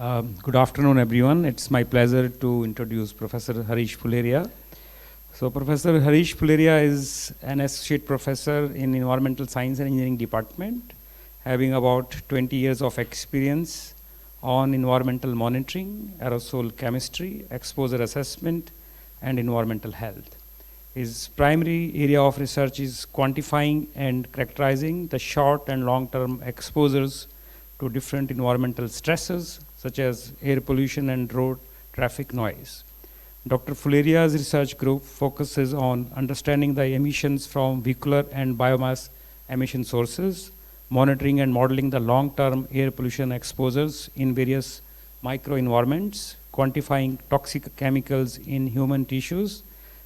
Good afternoon, everyone. It's my pleasure to introduce Professor Harish Phuleria. So Professor Harish Phuleria is an associate professor in Environmental Science and Engineering Department, having about 20 years of experience on environmental monitoring, aerosol chemistry, exposure assessment, and environmental health. His primary area of research is quantifying and characterizing the short and long-term exposures to different environmental stresses such as air pollution and road traffic noise. Dr. Phuleria's research group focuses on understanding the emissions from vehicular and biomass emission sources, monitoring and modeling the long-term air pollution exposures in various microenvironments, quantifying toxic chemicals in human tissues,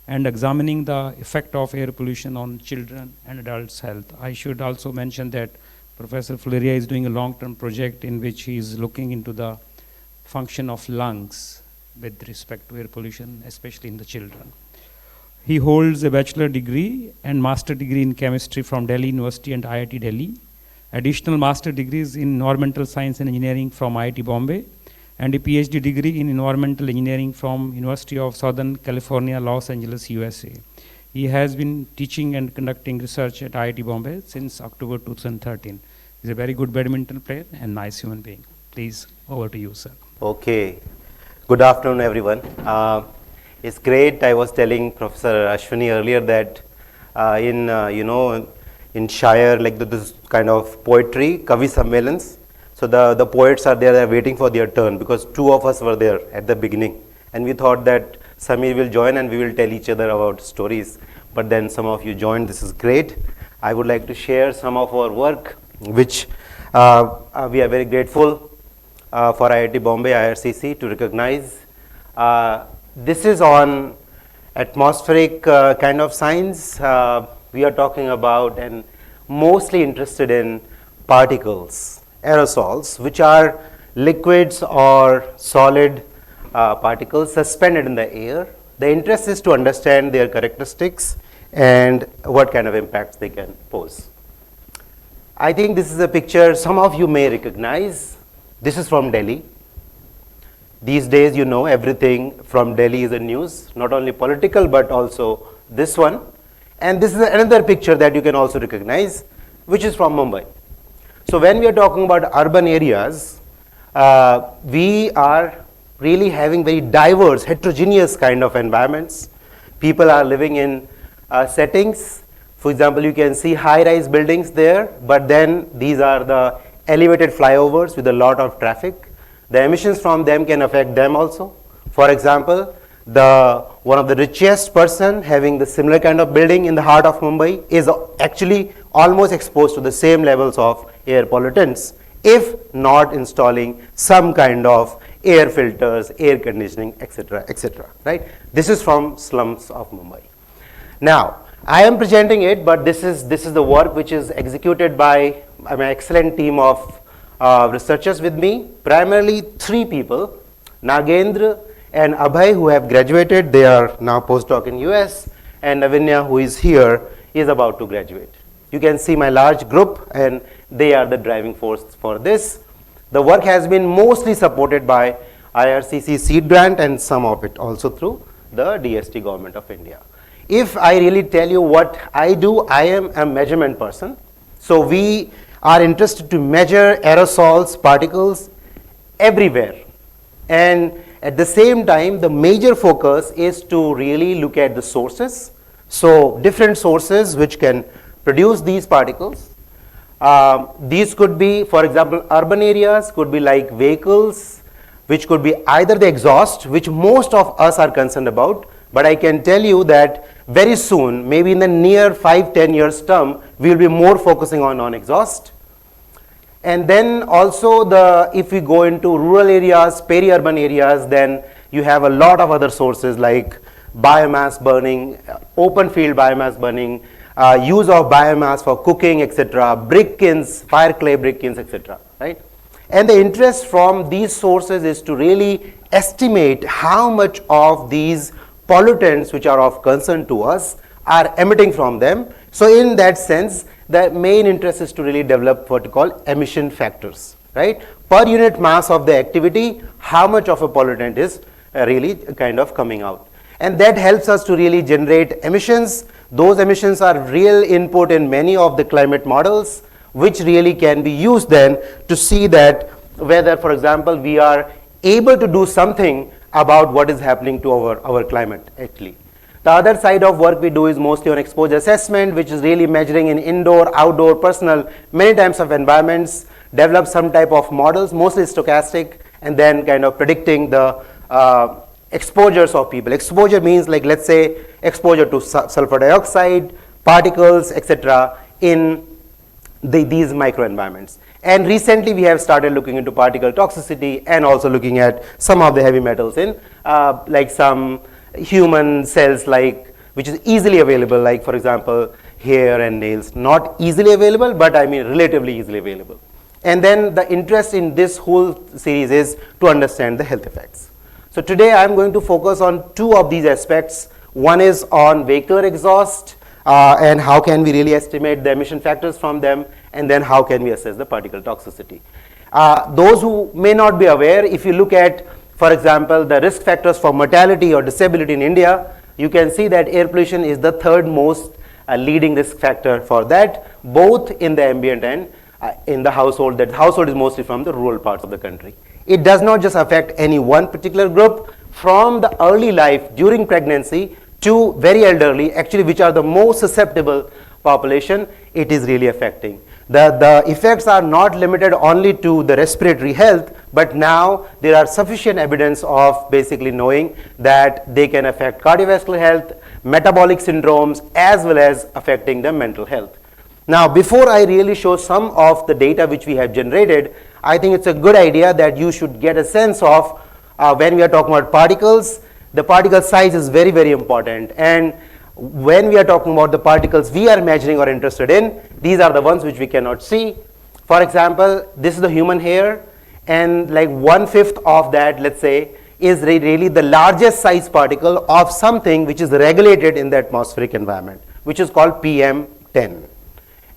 and examining the effect of air pollution on children and adults' health. I should also mention that Professor Phuleria is doing a long-term project in which he is looking into the function of lungs with respect to air pollution, especially in the children. He holds a bachelor degree and master degree in chemistry from Delhi University and IIT Delhi, additional master degrees in environmental science and engineering from IIT Bombay, and a PhD degree in environmental engineering from University of Southern California, Los Angeles, USA. He has been teaching and conducting research at IIT Bombay since October 2013. He's a very good badminton player and nice human being. Please, over to you, sir. Okay. Good afternoon, everyone. It's great. I was telling Professor Ashwini earlier that in Shire, like this kind of poetry, Kavi Sammelans. So the poets are there, they're waiting for their turn because two of us were there at the beginning. And we thought that Samir will join and we will tell each other about stories. But then some of you joined. This is great. I would like to share some of our work, which we are very grateful for IIT Bombay, IRCC to recognize. This is on atmospheric kind of science. We are talking about and mostly interested in particles, aerosols, which are liquids or solid particles suspended in the air. The interest is to understand their characteristics and what kind of impacts they can pose. I think this is a picture some of you may recognize. This is from Delhi. These days, you know, everything from Delhi is in news, not only political but also this one. And this is another picture that you can also recognize, which is from Mumbai. So when we are talking about urban areas, we are really having very diverse, heterogeneous kind of environments. People are living in settings. For example, you can see high-rise buildings there, but then these are the elevated flyovers with a lot of traffic. The emissions from them can affect them also. For example, one of the richest person having the similar kind of building in the heart of Mumbai is actually almost exposed to the same levels of air pollutants if not installing some kind of air filters, air conditioning, etc., etc. Right? This is from slums of Mumbai. Now, I am presenting it, but this is the work which is executed by an excellent team of researchers with me. Primarily three people, Nagendra and Abhay, who have graduated. They are now postdoc in US, and Navinya, who is here, is about to graduate. You can see my large group, and they are the driving force for this. The work has been mostly supported by IRCC seed grant and some of it also through the DST Government of India. If I really tell you what I do, I am a measurement person. So we are interested to measure aerosols, particles everywhere. And at the same time, the major focus is to really look at the sources. So different sources which can produce these particles. These could be, for example, urban areas, could be like vehicles, which could be either the exhaust, which most of us are concerned about. But I can tell you that very soon, maybe in the near 5-10 years term, we will be more focusing on non-exhaust. And then also if we go into rural areas, peri-urban areas, then you have a lot of other sources like biomass burning, open field biomass burning, use of biomass for cooking, etc., brick kilns, fire clay brick kilns, etc. Right? And the interest from these sources is to really estimate how much of these pollutants which are of concern to us are emitting from them. So in that sense, the main interest is to really develop what we call emission factors. right? Per unit mass of the activity, how much of a pollutant is really kind of coming out. And that helps us to really generate emissions. Those emissions are real input in many of the climate models, which really can be used then to see that whether, for example, we are able to do something about what is happening to our climate actually. The other side of work we do is mostly on exposure assessment, which is really measuring in indoor, outdoor, personal, many types of environments, develop some type of models, mostly stochastic, and then kind of predicting the exposures of people. Exposure means, like, let's say exposure to sulfur dioxide, particles, etc. in these microenvironments. And recently we have started looking into particle toxicity and also looking at some of the heavy metals in like some human cells, like which is easily available, like for example hair and nails. Not easily available, but I mean relatively easily available. And then the interest in this whole series is to understand the health effects. So today I'm going to focus on two of these aspects. One is on vehicular exhaust and how can we really estimate the emission factors from them, and then how can we assess the particle toxicity. Those who may not be aware, if you look at, for example, the risk factors for mortality or disability in India, you can see that air pollution is the third most leading risk factor for that, both in the ambient and in the household. That household is mostly from the rural parts of the country. It does not just affect any one particular group. From the early life during pregnancy to very elderly, actually, which are the most susceptible population, it is really affecting. The effects are not limited only to the respiratory health, but now there are sufficient evidence of basically knowing that they can affect cardiovascular health, metabolic syndromes, as well as affecting the mental health. Now, before I really show some of the data which we have generated, I think it's a good idea that you should get a sense of when we are talking about particles, the particle size is very, very important. And when we are talking about the particles we are measuring or interested in, these are the ones which we cannot see. For example, this is the human hair, and like 1/5 of that, let's say, is really the largest size particle of something which is regulated in the atmospheric environment, which is called PM10.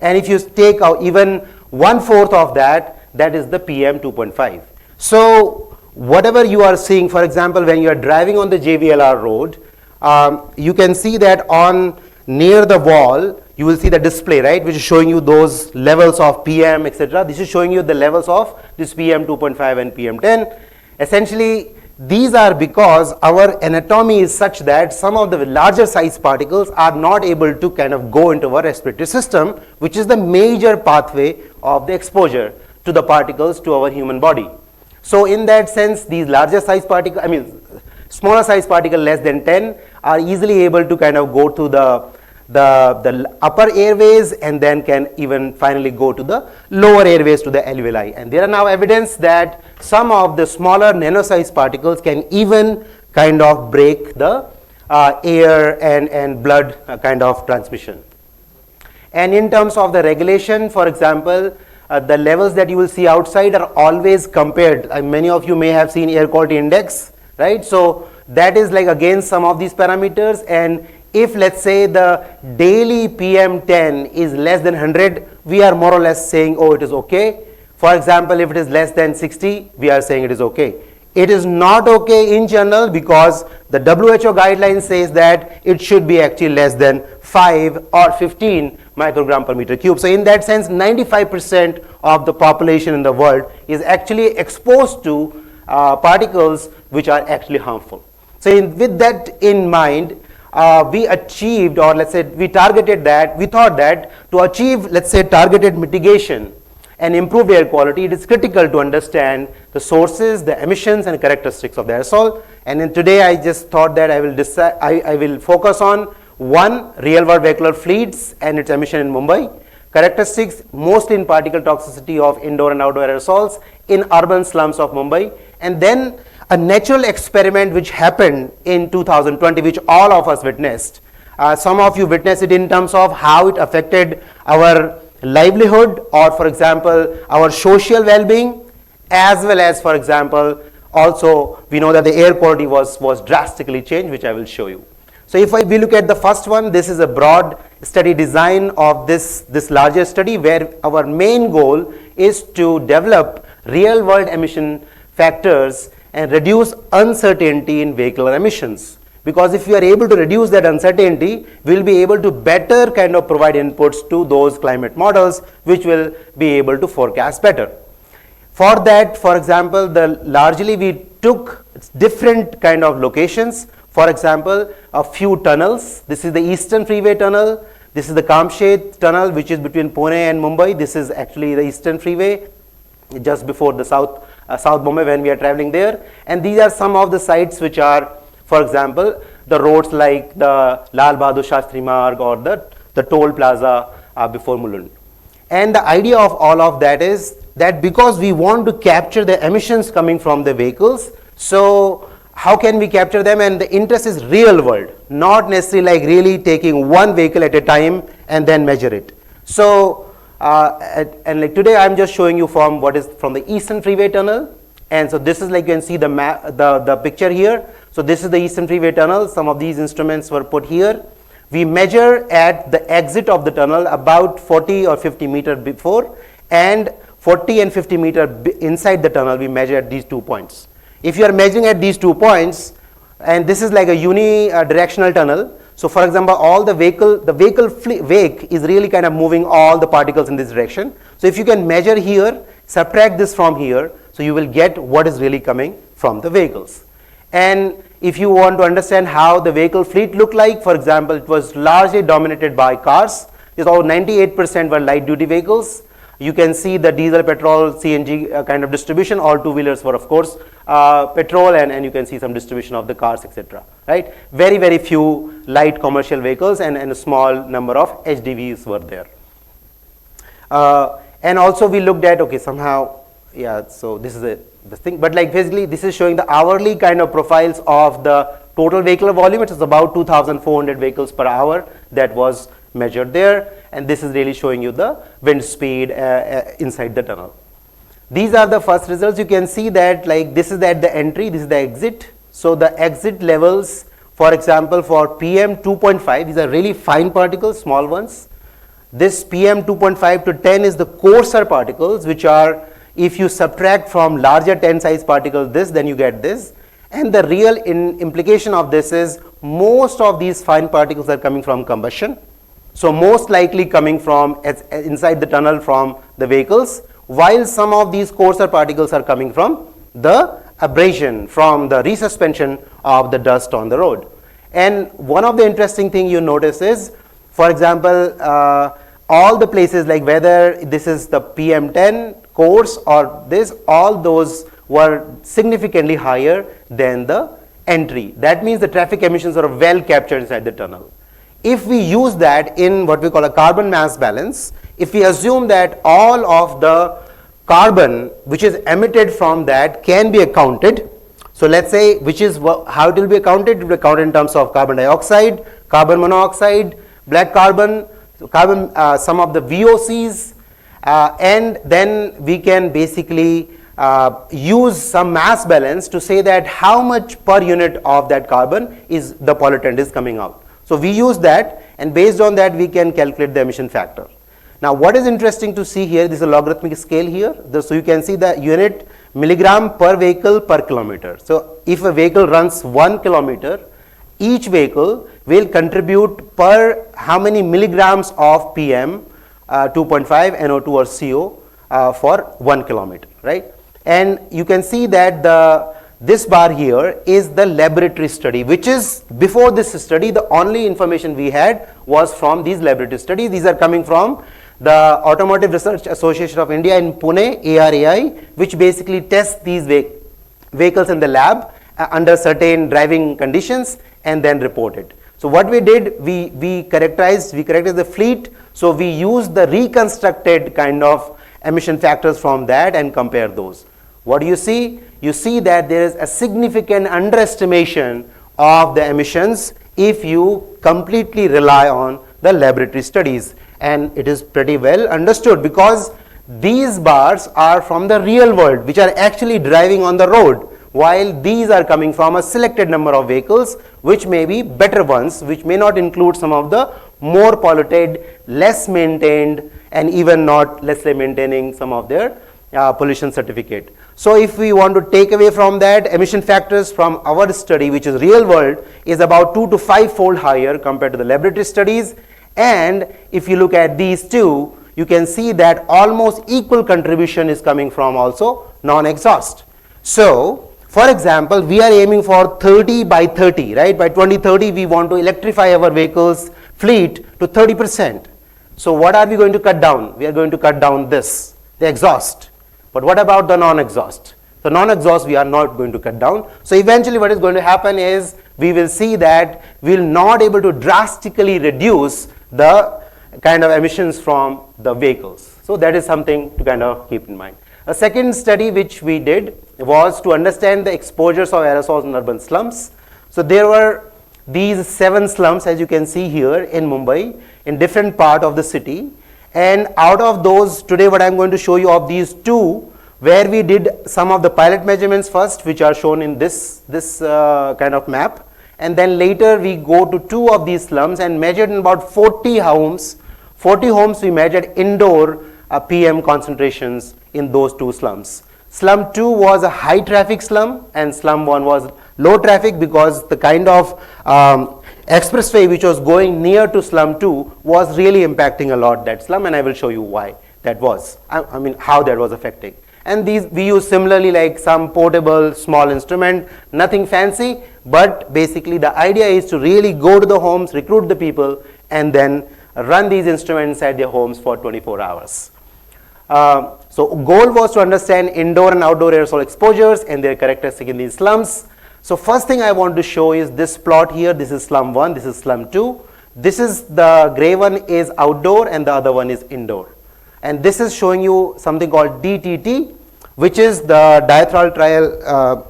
And if you take out even 1/4 of that, that is the PM2.5. So whatever you are seeing, for example, when you are driving on the JVLR road, you can see that on near the wall, you will see the display, right, which is showing you those levels of PM, etc. This is showing you the levels of this PM2.5 and PM10. Essentially, these are because our anatomy is such that some of the larger size particles are not able to kind of go into our respiratory system, which is the major pathway of the exposure to the particles to our human body. So in that sense, these larger size particles, I mean smaller size particle less than 10 are easily able to kind of go to the upper airways, and then can even finally go to the lower airways to the alveoli. And there are now evidence that some of the smaller nano size particles can even kind of break the air and blood kind of transmission. And in terms of the regulation, for example, the levels that you will see outside are always compared. Many of you may have seen air quality index, right? So that is like against some of these parameters, and if let's say the daily PM10 is less than 100, we are more or less saying, oh, it is okay. For example, if it is less than 60, we are saying it is okay. It is not okay in general because the WHO guideline says that it should be actually less than 5 or 15 microgram per meter cube. So in that sense, 95% of the population in the world is actually exposed to particles which are actually harmful. So with that in mind, we achieved, or let's say we targeted that, we thought that to achieve, let's say, targeted mitigation and improved air quality, it is critical to understand the sources, the emissions and characteristics of the aerosol. And then today I just thought that I will focus on one, real world vehicular fleets and its emission in Mumbai, characteristics mostly in particle toxicity of indoor and outdoor aerosols in urban slums of Mumbai, and then a natural experiment which happened in 2020, which all of us witnessed. Some of you witnessed it in terms of how it affected our livelihood, or for example, our social well-being, as well as, for example, also we know that the air quality was drastically changed, which I will show you. So if we look at the first one, this is a broad study design of this larger study, where our main goal is to develop real world emission factors and reduce uncertainty in vehicular emissions. Because if we are able to reduce that uncertainty, we will be able to better kind of provide inputs to those climate models, which will be able to forecast better. For that, for example, largely we took different kind of locations. For example, a few tunnels. This is the Eastern Freeway Tunnel. This is the Kamshet Tunnel, which is between Pune and Mumbai. This is actually the Eastern Freeway, just before the South Bombay when we are traveling there. And these are some of the sites which are, for example, the roads like the Lal Bahadur Shastri Marg or the toll plaza before Mulund. And the idea of all of that is that because we want to capture the emissions coming from the vehicles, so how can we capture them? And the interest is real world, not necessarily like really taking one vehicle at a time and then measure it. So, and like today I'm just showing you from what is from the Eastern Freeway Tunnel. And so this is like you can see the picture here. So this is the Eastern Freeway Tunnel. Some of these instruments were put here. We measure at the exit of the tunnel about 40 or 50 meter before, and 40 and 50 meter inside the tunnel we measure at these 2 points. If you are measuring at these 2 points, and this is like a unidirectional tunnel, so for example, all the vehicle wake is really kind of moving all the particles in this direction. So if you can measure here, subtract this from here, so you will get what is really coming from the vehicles. And if you want to understand how the vehicle fleet looked like, for example, it was largely dominated by cars. It's all 98% were light duty vehicles. You can see the diesel, petrol, CNG kind of distribution. All two-wheelers were, of course, petrol, and you can see some distribution of the cars, etc. Right? Very, very few light commercial vehicles and a small number of HDVs were there. And also we looked at, okay, somehow, yeah, so this is the thing, but like basically this is showing the hourly kind of profiles of the total vehicular volume. It is about 2,400 vehicles per hour that was measured there, and this is really showing you the wind speed inside the tunnel. These are the first results. You can see that like this is at the entry, this is the exit. So the exit levels, for example, for PM 2.5, these are really fine particles, small ones. This PM 2.5 to 10 is the coarser particles, which are, if you subtract from larger 10 size particles this, then you get this. And the real implication of this is most of these fine particles are coming from combustion. So most likely coming from inside the tunnel from the vehicles, while some of these coarser particles are coming from the abrasion, from the resuspension of the dust on the road. And one of the interesting thing you notice is, for example, all the places like whether this is the PM10 coarse or this, all those were significantly higher than the entry. That means the traffic emissions are well captured inside the tunnel. If we use that in what we call a carbon mass balance, if we assume that all of the carbon which is emitted from that can be accounted, so let's say which is how it will be accounted. It will be accounted in terms of carbon dioxide, carbon monoxide, black carbon, some of the VOCs, and then we can basically use some mass balance to say that how much per unit of that carbon is the pollutant is coming out. So we use that, and based on that we can calculate the emission factor. Now what is interesting to see here, this is a logarithmic scale here. So you can see the unit milligram per vehicle per kilometer. So if a vehicle runs 1 kilometer, each vehicle will contribute per how many milligrams of PM 2.5 NO2 or CO for 1 kilometer, right? And you can see that this bar here is the laboratory study, which is before this study the only information we had was from these laboratory studies. These are coming from the Automotive Research Association of India in Pune, ARAI, which basically tests these vehicles in the lab under certain driving conditions and then report it. So what we did, we characterized the fleet. So we used the reconstructed kind of emission factors from that and compare those. What do you see? You see that there is a significant underestimation of the emissions if you completely rely on the laboratory studies, and it is pretty well understood because these bars are from the real world which are actually driving on the road, while these are coming from a selected number of vehicles which may be better ones, which may not include some of the more polluted, less maintained, and even not, let's say, maintaining some of their pollution certificate. So if we want to take away from that, emission factors from our study, which is real world, is about 2 to 5 fold higher compared to the laboratory studies. And if you look at these two, you can see that almost equal contribution is coming from also non-exhaust. So for example, we are aiming for 30 by 30, right? By 2030, we want to electrify our vehicles fleet to 30%. So what are we going to cut down? We are going to cut down this, the exhaust. But what about the non-exhaust? The non-exhaust we are not going to cut down. So eventually what is going to happen is we will see that we will not able to drastically reduce the kind of emissions from the vehicles. So that is something to kind of keep in mind. A second study which we did was to understand the exposures of aerosols in urban slums. So there were these 7 slums, as you can see here in Mumbai, in different part of the city. And out of those, today what I am going to show you of these 2, where we did some of the pilot measurements first, which are shown in this kind of map. And then later we go to 2 of these slums and measured in about 40 homes. 40 homes we measured indoor PM concentrations in those 2 slums. Slum 2 was a high traffic slum and slum 1 was low traffic, because the kind of expressway which was going near to slum 2 was really impacting a lot that slum, and I will show you why that was, I mean how that was affecting. And these we use similarly like some portable small instrument, nothing fancy, but basically the idea is to really go to the homes, recruit the people, and then run these instruments inside their homes for 24 hours. So goal was to understand indoor and outdoor aerosol exposures and their characteristic in these slums. So first thing I want to show is this plot here. This is slum 1, this is slum 2. This is the gray one is outdoor and the other one is indoor. And this is showing you something called DTT, which is the diethyl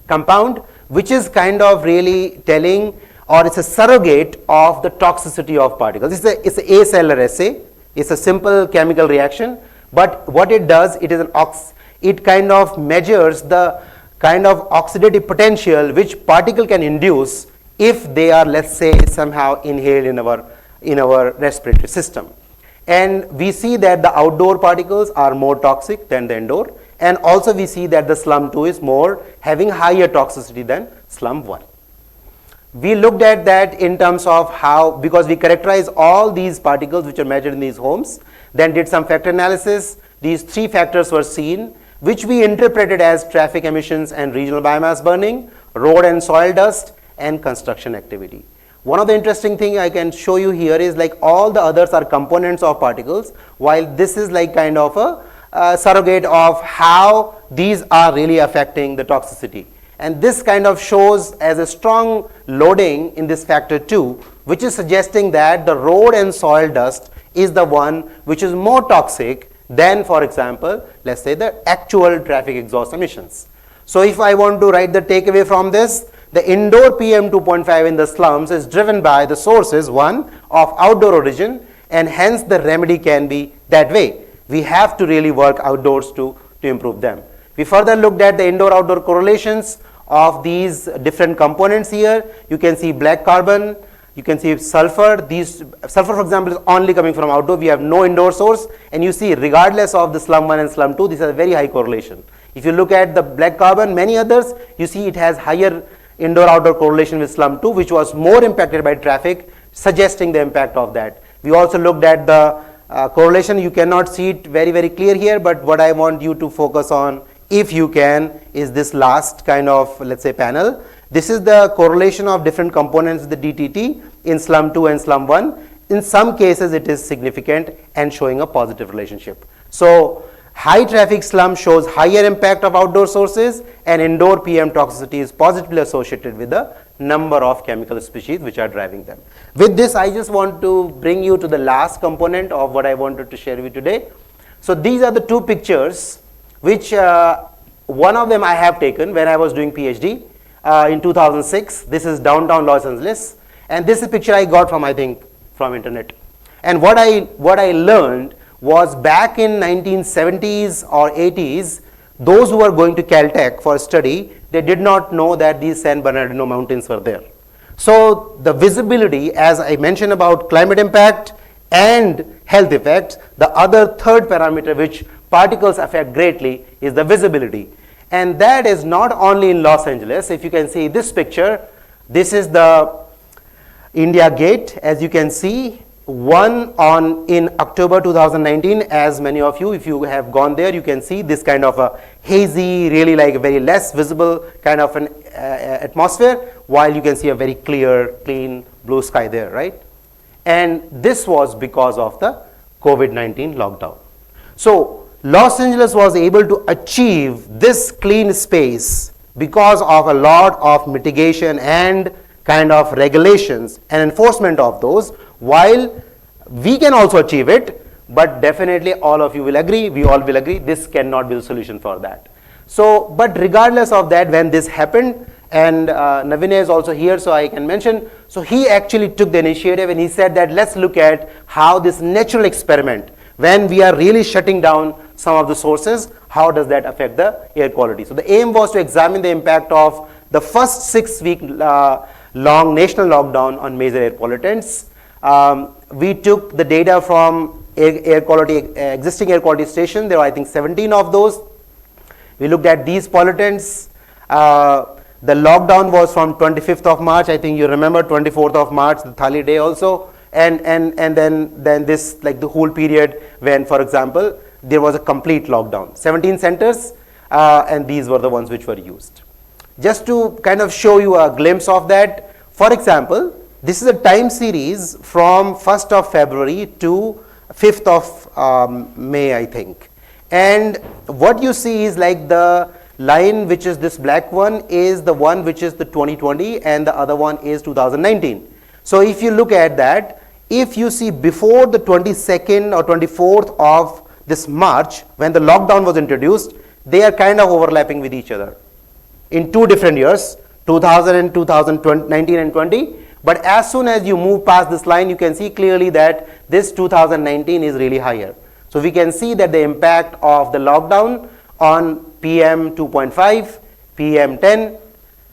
compound, which is kind of really telling, or it's a surrogate of the toxicity of particles. It's an acellular assay. It's a simple chemical reaction, but what it does, it is it kind of measures the kind of oxidative potential which particle can induce if they are, let's say, somehow inhaled in our respiratory system. And we see that the outdoor particles are more toxic than the indoor, and also we see that the slum 2 is more having higher toxicity than slum 1. We looked at that in terms of how, because we characterize all these particles which are measured in these homes, then did some factor analysis. These 3 factors were seen, which we interpreted as traffic emissions and regional biomass burning, road and soil dust, and construction activity. One of the interesting thing I can show you here is like all the others are components of particles, while this is like kind of a surrogate of how these are really affecting the toxicity. And this kind of shows as a strong loading in this factor 2, which is suggesting that the road and soil dust is the one which is more toxic than, for example, let's say the actual traffic exhaust emissions. So if I want to write the takeaway from this, the indoor PM 2.5 in the slums is driven by the sources, one, of outdoor origin, and hence the remedy can be that way. We have to really work outdoors to improve them. We further looked at the indoor-outdoor correlations of these different components here. You can see black carbon, you can see sulfur. Sulfur, for example, is only coming from outdoor. We have no indoor source, and you see regardless of the slum 1 and slum 2, this has a very high correlation. If you look at the black carbon, many others, you see it has higher indoor-outdoor correlation with slum 2, which was more impacted by traffic, suggesting the impact of that. We also looked at the correlation. You cannot see it very clear here, but what I want you to focus on, if you can, is this last kind of, let's say, panel. This is the correlation of different components of the DTT in slum 2 and slum 1. In some cases, it is significant and showing a positive relationship. So high traffic slum shows higher impact of outdoor sources, and indoor PM toxicity is positively associated with the number of chemical species which are driving them. With this, I just want to bring you to the last component of what I wanted to share with you today. So these are the 2 pictures which one of them I have taken when I was doing PhD in 2006. This is downtown Los Angeles, and this is a picture I got from, I think, from internet. And what I learned was back in 1970s or 80s, those who were going to Caltech for study, they did not know that these San Bernardino mountains were there. So the visibility, as I mentioned about climate impact and health effects, the other third parameter which particles affect greatly is the visibility. And that is not only in Los Angeles. If you can see this picture, this is the India Gate, as you can see, one in October 2019. As many of you, if you have gone there, you can see this kind of a hazy, really like a very less visible kind of an atmosphere, while you can see a very clear, clean blue sky there, right? And this was because of the COVID-19 lockdown. So Los Angeles was able to achieve this clean space because of a lot of mitigation and kind of regulations and enforcement of those, while we can also achieve it, but definitely all of you will agree, we all will agree, this cannot be the solution for that. So, but regardless of that, when this happened, and Naveen is also here, so I can mention, so he actually took the initiative and he said that let's look at how this natural experiment, when we are really shutting down some of the sources, how does that affect the air quality. So the aim was to examine the impact of the first 6-week long national lockdown on major air pollutants. We took the data from existing air quality stations. There were, I think, 17 of those. We looked at these pollutants. The lockdown was from 25th of March. I think you remember 24th of March, the Thali day also. And then this, like the whole period when, for example, there was a complete lockdown. 17 centers, and these were the ones which were used. Just to kind of show you a glimpse of that, for example, this is a time series from 1st of February to 5th of May, I think. And what you see is like the line which is this black one is the one which is the 2020 and the other one is 2019. So if you look at that, if you see before the 22nd or 24th of this March, when the lockdown was introduced, they are kind of overlapping with each other in 2 different years, 2000 and 2019 and 20. But as soon as you move past this line, you can see clearly that this 2019 is really higher. So we can see that the impact of the lockdown on PM 2.5, PM 10,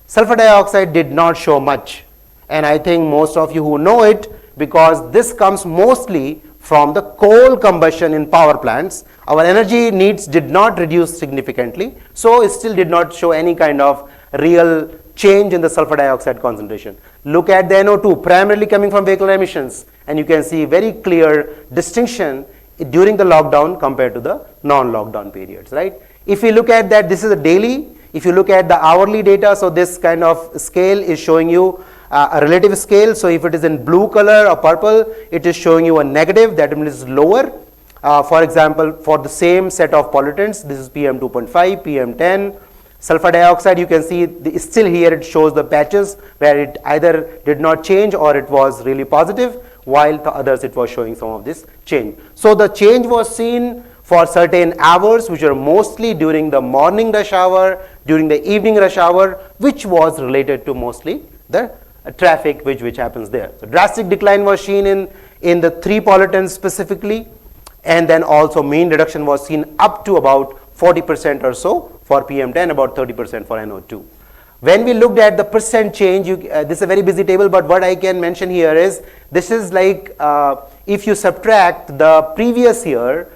sulfur dioxide did not show much. And I think most of you who know it, because this comes mostly from the coal combustion in power plants. Our energy needs did not reduce significantly, so it still did not show any kind of real change in the sulfur dioxide concentration. Look at the NO2 primarily coming from vehicle emissions, and you can see very clear distinction during the lockdown compared to the non-lockdown periods, right? If you look at that, this is a daily. If you look at the hourly data, so this kind of scale is showing you a relative scale. So if it is in blue color or purple, it is showing you a negative, that means lower. For example, for the same set of pollutants, this is PM 2.5, PM 10, sulfur dioxide, you can see still here it shows the patches where it either did not change or it was really positive, while the others it was showing some of this change. So the change was seen for certain hours, which are mostly during the morning rush hour, during the evening rush hour, which was related to mostly the traffic which happens there. So drastic decline was seen in the 3 pollutants specifically, and then also mean reduction was seen up to about 40% or so for PM10, about 30% for NO2. When we looked at the percent change, this is a very busy table, but what I can mention here is, this is like if you subtract the previous year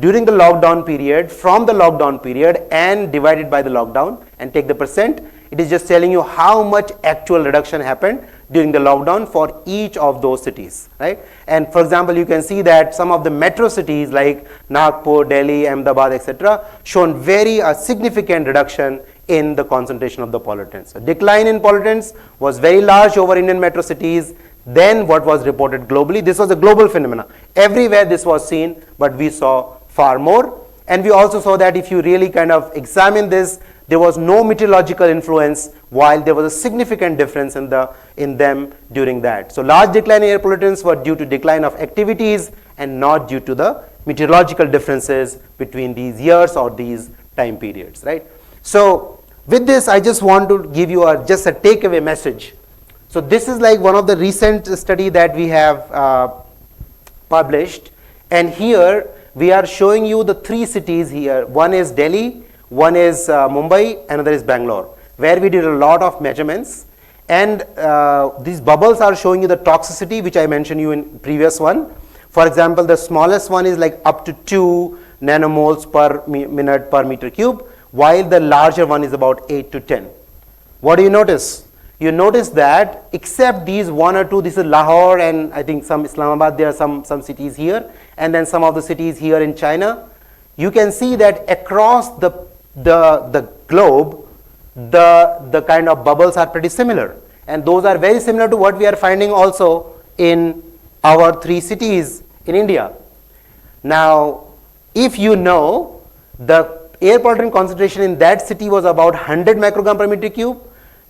during the lockdown period from the lockdown period and divide it by the lockdown and take the percent, it is just telling you how much actual reduction happened during the lockdown for each of those cities, right? And for example, you can see that some of the metro cities like Nagpur, Delhi, Ahmedabad, etc. shown very significant reduction in the concentration of the pollutants. A decline in pollutants was very large over Indian metro cities than what was reported globally. This was a global phenomenon. Everywhere this was seen, but we saw far more. And we also saw that if you really kind of examine this, there was no meteorological influence, while there was a significant difference in them during that. So large decline in air pollutants were due to decline of activities and not due to the meteorological differences between these years or these time periods, right? So with this, I just want to give you just a takeaway message. So this is like one of the recent study that we have published, and here we are showing you the 3 cities here. One is Delhi, one is Mumbai, another is Bangalore, where we did a lot of measurements. And these bubbles are showing you the toxicity, which I mentioned you in previous one. For example, the smallest one is like up to 2, nanomoles per minute per meter cube, while the larger one is about 8 to 10. What do you notice? You notice that except these one or two, this is Lahore and I think some Islamabad, there are some cities here, and then some of the cities here in China. You can see that across the globe, the kind of bubbles are pretty similar. And those are very similar to what we are finding also in our 3 cities in India. Now, if you know the air pollutant concentration in that city was about 100 microgram per meter cube,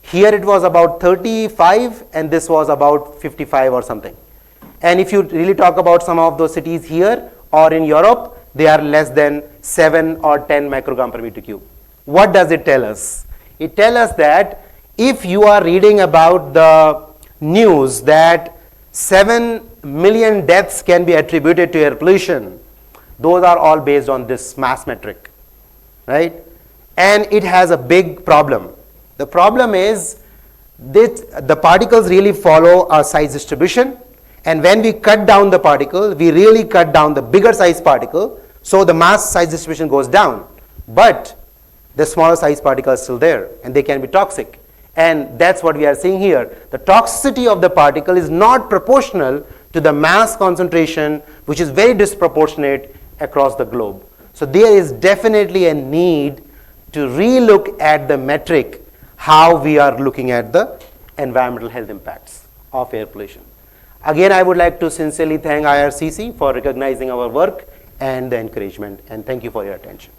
here it was about 35 and this was about 55 or something. And if you really talk about some of those cities here or in Europe, they are less than 7 or 10 microgram per meter cube. What does it tell us? It tells us that if you are reading about the news that 7 million deaths can be attributed to air pollution, those are all based on this mass metric, right? And it has a big problem. The problem is that the particles really follow a size distribution, and when we cut down the particle, we really cut down the bigger size particle, so the mass size distribution goes down. But the smaller size particle is still there, and they can be toxic. And that's what we are seeing here. The toxicity of the particle is not proportional to the mass concentration, which is very disproportionate across the globe. So there is definitely a need to relook at the metric, how we are looking at the environmental health impacts of air pollution. Again, I would like to sincerely thank IRCC for recognizing our work and the encouragement, and thank you for your attention.